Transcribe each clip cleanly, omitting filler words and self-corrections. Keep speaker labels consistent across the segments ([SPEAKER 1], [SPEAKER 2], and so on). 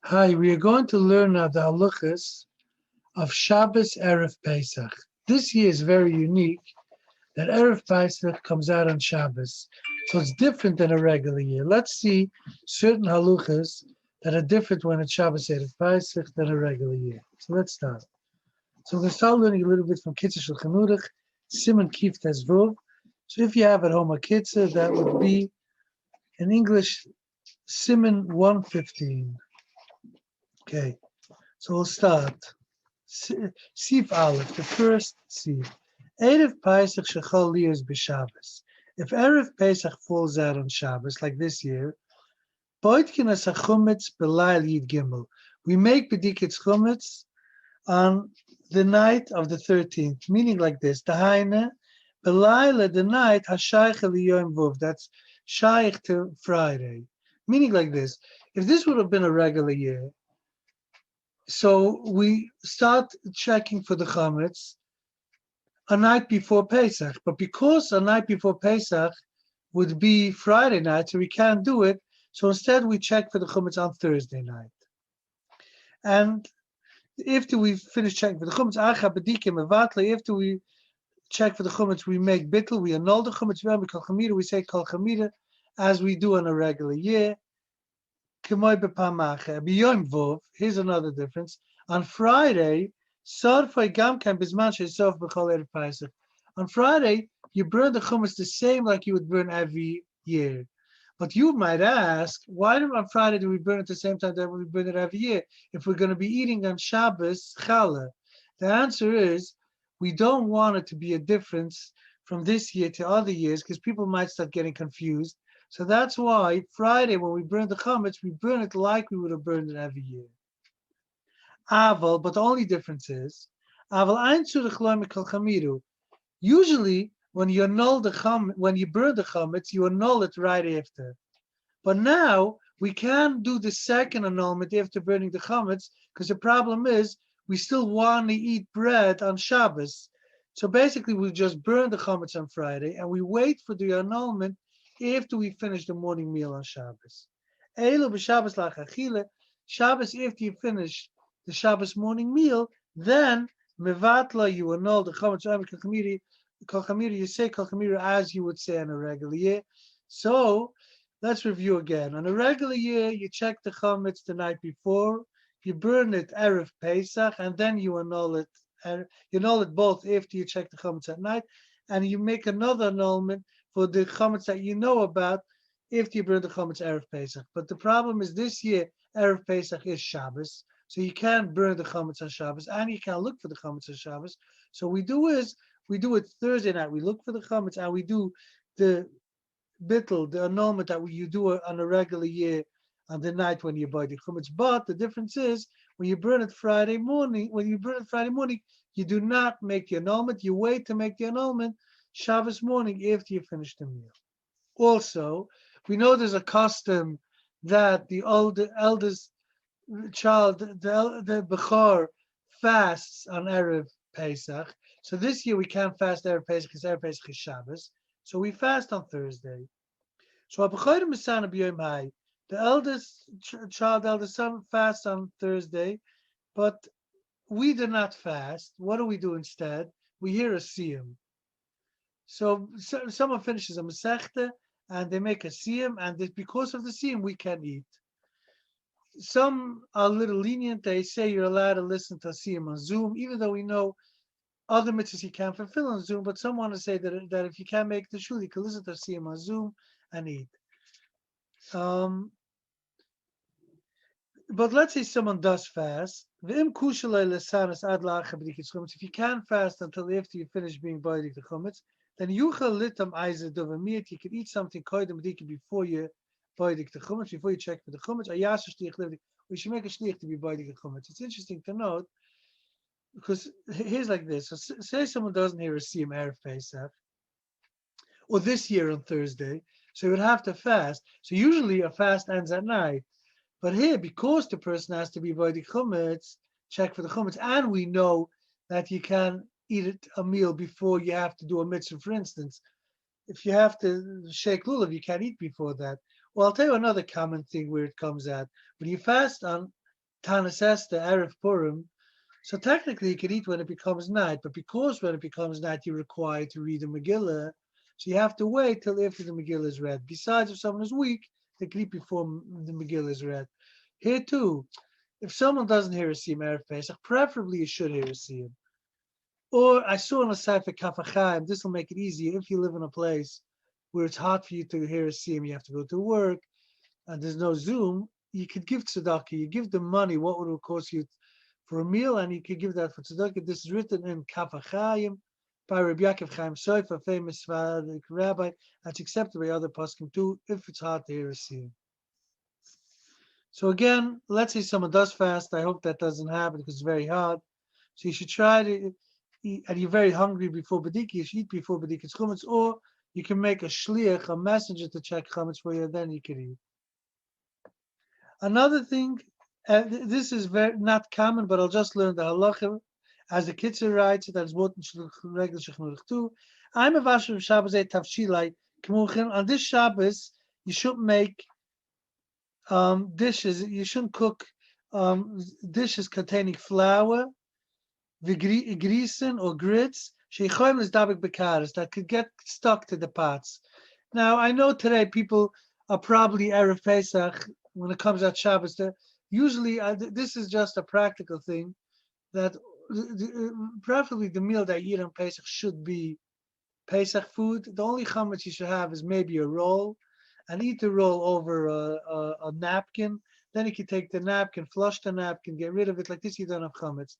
[SPEAKER 1] Hi, we are going to learn now the halachas of Shabbos Erev Pesach. This year is very unique that Erev Pesach comes out on Shabbos, so it's different than a regular year. Let's see certain halachas that are different when it's Shabbos Erev Pesach than a regular year. So let's start. So we're going to start learning a little bit from Kitzur Shulchan Aruch, Siman Kif Tezvov. So if you have at home a Kitzur, that would be in English Siman 115. Okay. So we'll start. Sif Aleph, the first Sif. Erev Pesach shechol liyos b'Shabbos. If Erev Pesach falls out on Shabbos, like this year, boitkin as chumetz b'layl yid gimel. We make bediketz chumetz on the night of the 13th, meaning like this. Dahaina b'layla, the night hashayich liyom vov. That's shaykh to Friday, meaning like this. If this would have been a regular year, so we start checking for the chametz a night before Pesach. But because a night before Pesach would be Friday night, so we can't do it. So instead we check for the chametz on Thursday night. And after we finish checking for the chametz, after we check for the chametz, we make bittul, we annul the chametz, we say kol chamida, as we do on a regular year. Here's another difference. On Friday, on Friday, you burn the chumash the same like you would burn every year. But you might ask, why on Friday do we burn it at the same time that we burn it every year? If we're going to be eating on Shabbos, challah. The answer is, we don't want it to be a difference from this year to other years because people might start getting confused. So that's why Friday, when we burn the chametz, we burn it like we would have burned it every year. Aval, but the only difference is, aval ein tzurich lo mikol chamiru. Usually, when you annul when you burn the chametz, you annul it right after. But now we can't do the second annulment after burning the chametz because the problem is we still want to eat bread on Shabbos. So basically, we just burn the chametz on Friday and we wait for the annulment after we finish the morning meal on Shabbos. Elu b'Shabbos lachachile. Shabbos, after you finish the Shabbos morning meal, then mevatla, you annul the chametz kol chamiri, you say kol chamiri as you would say on a regular year. So let's review again. On a regular year, you check the chametz the night before, you burn it Erev Pesach, and then you annul it. You annul it both after you check the chametz at night, and you make another annulment for the chametz that you know about after you burn the chametz Erev Pesach. But the problem is this year, Erev Pesach is Shabbos, so you can't burn the chametz on Shabbos, and you can't look for the chametz on Shabbos. So we do it Thursday night. We look for the chametz, and we do the bittul, the annulment that you do on a regular year on the night when you buy the chametz. But the difference is when you burn it Friday morning, you do not make the annulment. You wait to make the annulment Shabbos morning after you finish the meal. Also, we know there's a custom that the eldest child, the Bechor, fasts on Erev Pesach. So this year we can't fast Erev Pesach because Erev Pesach is Shabbos. So we fast on Thursday. So the eldest child, eldest son, fasts on Thursday, but we do not fast. What do we do instead? We hear a siyum. So someone finishes a masechta and they make a siyum, and because of the siyum we can eat. Some are a little lenient. They say you're allowed to listen to a siyum on Zoom, even though we know other mitzvahs you can't fulfill on Zoom. But some want to say that if you can't make the shul, you can listen to a siyum on Zoom and eat. But let's say someone does fast. If you can't fast until after you finish being boidik the chumetz, then you can eat something before you boidik the chumetz, before you check for the chumetz. We should make a shliach to be boidik the chumetz. It's interesting to note because here's like this. So say someone doesn't hear a siyum Erev Pesach, or this year on Thursday, so he would have to fast. So usually a fast ends at night. But here, because the person has to be by the chumetz, check for the chumetz, and we know that you can eat a meal before you have to do a mitzvah. For instance, if you have to shake lulav, you can't eat before that. Well, I'll tell you another common thing where it comes out. When you fast on Tanis Esther, Erev Purim. So technically you could eat when it becomes night, but because when it becomes night you're required to read the Megillah, so you have to wait till after the Megillah is read. Besides, if someone is weak, they can eat before the Megillah is read. Here too, if someone doesn't hear a siyum Erev Pesach, preferably you should hear a siyum. Or I saw on the site for Kafachayim, this will make it easier if you live in a place where it's hard for you to hear a siyum, you have to go to work, and there's no Zoom, you could give tzedakah, you give the money, what would it cost you for a meal, and you could give that for tzedakah. This is written in Kafachayim by Rabbi Yaakov Chaim Sofer, a famous Sephardic rabbi. That's accepted by other poskim too, if it's hard to hear a siyum. So again, let's say someone does fast. I hope that doesn't happen because it's very hard. So you should try to eat, and you're very hungry before Badiki, you should eat before Badika's chametz, or you can make a shliach, a messenger to check chametz for you, and then you can eat. Another thing, this is very not common, but I'll just learn the halacha. As the Kitzur writes, that is what regular shechnuch too. I'm a vasher Shabbos tavshilai kmuchen. On this Shabbos, you shouldn't make dishes. You shouldn't cook dishes containing flour, grisen or grits. Sheichoim is dabik bekaris that could get stuck to the pots. Now I know today people are probably Erev Pesach when it comes out Shabbos. Usually, this is just a practical thing that preferably the meal that you eat on Pesach should be Pesach food. The only chametz you should have is maybe a roll, and eat the roll over a napkin. Then you can take the napkin, flush the napkin, get rid of it. Like this, you don't have chametz.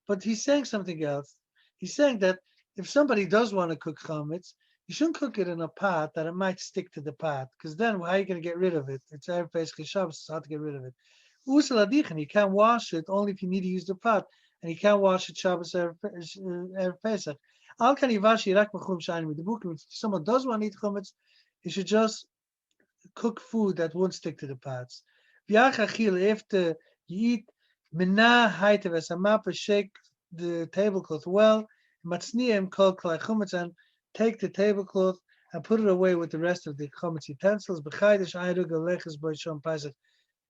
[SPEAKER 1] But he's saying something else. He's saying that if somebody does want to cook chametz, you shouldn't cook it in a pot that it might stick to the pot, because then how are you going to get rid of it? It's Erev Pesach Shabbos, it's hard to get rid of it. Usal adichin, you can't wash it only if you need to use the pot, and you can't wash it Shabbos Erev Pesach. Al kan yivashi rak mechum shayim with the book. If someone does want to eat chametz, you should just cook food that won't stick to the pots. After you eat, mina haitev as a mapper, shake the tablecloth well, matzniim kol klai chametz, and take the tablecloth and put it away with the rest of the chametz utensils. B'chaydish ayrug aleches b'yishon Pesach,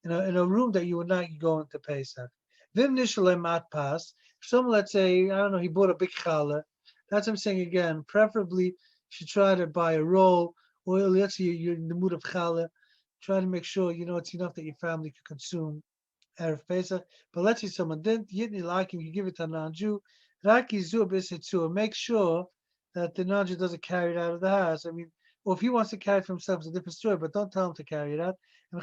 [SPEAKER 1] in a room that you would not go into Pesach. Vim nishalem mat pas. If someone, let's say, I don't know, he bought a big challah, that's what I'm saying again. Preferably, you should try to buy a roll, or let's say you're in the mood of challah. Try to make sure it's enough that your family can consume Erev Pesach. But let's say someone didn't, you like him, you give it to a non-Jew. Raki zu b'sitzur. Make sure that the non-Jew doesn't carry it out of the house. I mean, or if he wants to carry it for himself, it's a different story. But don't tell him to carry it out. And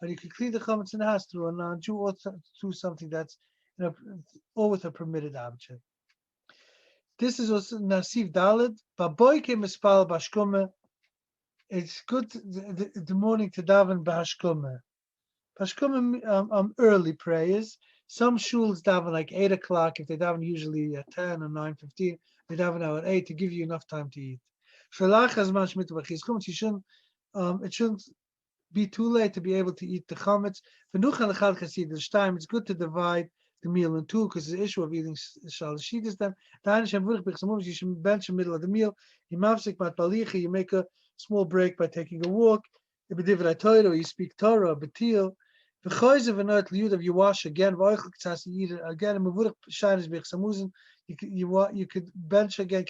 [SPEAKER 1] you can clean the chametz in the house through a non-Jew or through something that's or with a permitted object. This is also Nasiv Daled. Baboike mispal bashkume. It's good the morning to daven bashkume. Bashkume early prayers. Some shuls daven like 8 o'clock. If they daven usually at 10 or 9:15, they daven now at 8 to give you enough time to eat. It shouldn't be too late to be able to eat the chametz. It's good to divide the meal in two because the issue of eating shalashidis. Then you should bench in the middle of the meal. You make a small break by taking a walk. Or you speak Torah, betil. You wash again. You eat again. You could bench again.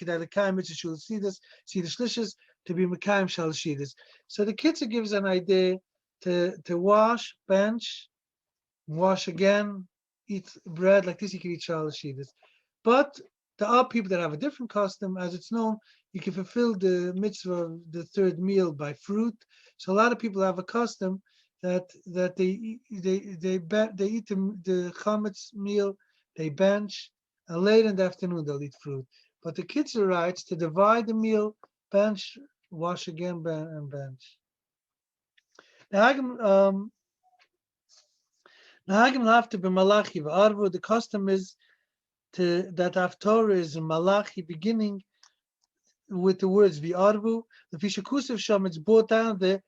[SPEAKER 1] To be mekayim shalashidis. So the Kitzur gives an idea to wash, bench, wash again, eat bread like this. You can eat shalashidis. But there are people that have a different custom, as it's known. You can fulfill the mitzvah of the third meal by fruit. So a lot of people have a custom that they eat the chametz meal, they bench, and late in the afternoon they'll eat fruit. But the Kitzur writes to divide the meal, bench, wash again, and bench. The custom is that Haftorah is in Malachi, beginning with the words V'arvu. The Fishakusav Sham, it's brought down the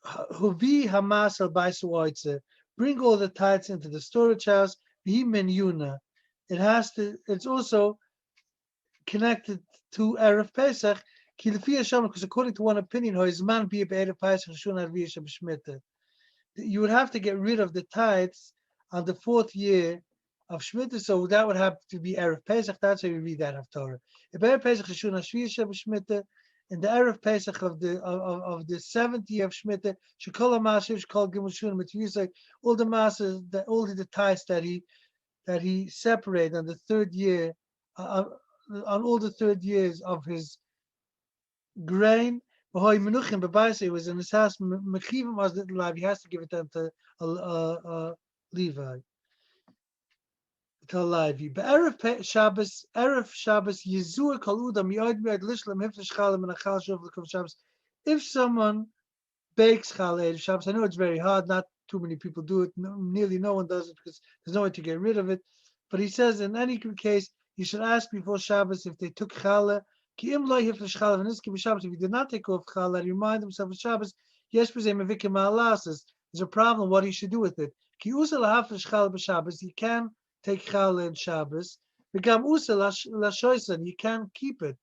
[SPEAKER 1] Huvi Hamas al Baisuaitze. Bring all the tithes into the storage house. V'himen Yuna. It's also connected to Erev Pesach. Because according to one opinion, the you would have to get rid of the tithes on the 4th year of Shemitah, so that would have to be Erev Pesach. That's how you read that Haftorah. If Erev Pesach is Shun HaShvius Shemitah, in the Erev Pesach of the 7th year of Shemitah, Shekol HaMashiv Shekol Gimel Shun Mitzvah, all the masses, all the tithes that he separated on the 3rd year, on all the 3rd years of his grain. It was in his house. He has to give it down to Levi. To Levi. Erev Shabbos, Yizur Kol Udam Yoid Miad Lishlam Hiflish Chalim and Achal Shov L'Kov Shabbos. If someone bakes Chalei Shabbos, I know it's very hard. Not too many people do it. Nearly no one does it because there's no way to get rid of it. But he says in any case, you should ask before Shabbos if they took Chaleh. If he did not take off Challah, remind himself of Shabbos. Yes, there's a problem. What he should do with it? He can take Challah in Shabbos. You can't keep it.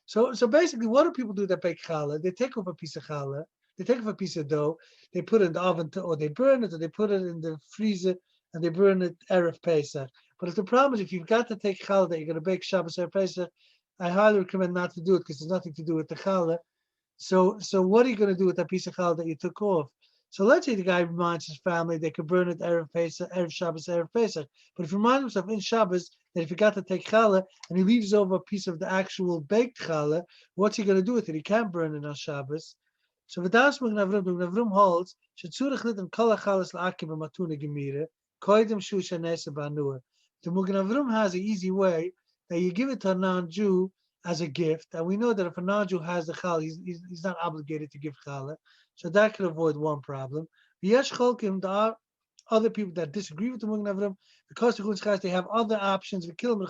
[SPEAKER 1] So basically, what do people do that bake Challah? They take off a piece of Challah. They take off a piece of dough. They put it in the oven, or they burn it, or they put it in the freezer, and they burn it Erev Pesach. But if the problem is, if you've got to take Challah that you're going to bake Shabbos Erev Pesach, I highly recommend not to do it because there's nothing to do with the challah. So what are you going to do with that piece of challah that you took off? So let's say the guy reminds his family they could burn it Erev Pesach, Erev Shabbos, Erev Pesach. But if he reminds himself in Shabbos that if he got to take challah and he leaves over a piece of the actual baked challah, what's he going to do with it? He can't burn it on Shabbos. So V'das Mugnav holds Shetzurich Lit and Kol HaChalas L'Akim B'Matuna Gemira Koidim Shu Shanesa Banua. The Mugnav has an easy way that you give it to a non-Jew as a gift, and we know that if a non-Jew has the chal, he's not obligated to give challah, so that could avoid one problem. Yesh cholkim, there are other people that disagree with the Magen Avram because the Gunschas, they have other options. We kill them,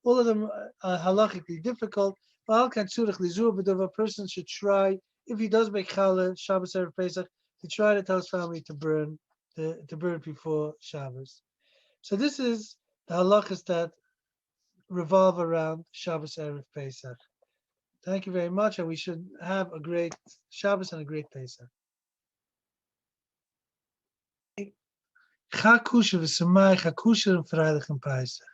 [SPEAKER 1] all of them are halachically difficult. But a person should try, if he does make challah Shabbos Erev Pesach, to try to tell his family to burn before Shabbos. So this is the halachas that revolve around Shabbos Erev Pesach. Thank you very much, and we should have a great Shabbos and a great Pesach. Chakusha v'samai, chakusha and Freilich and Pesach.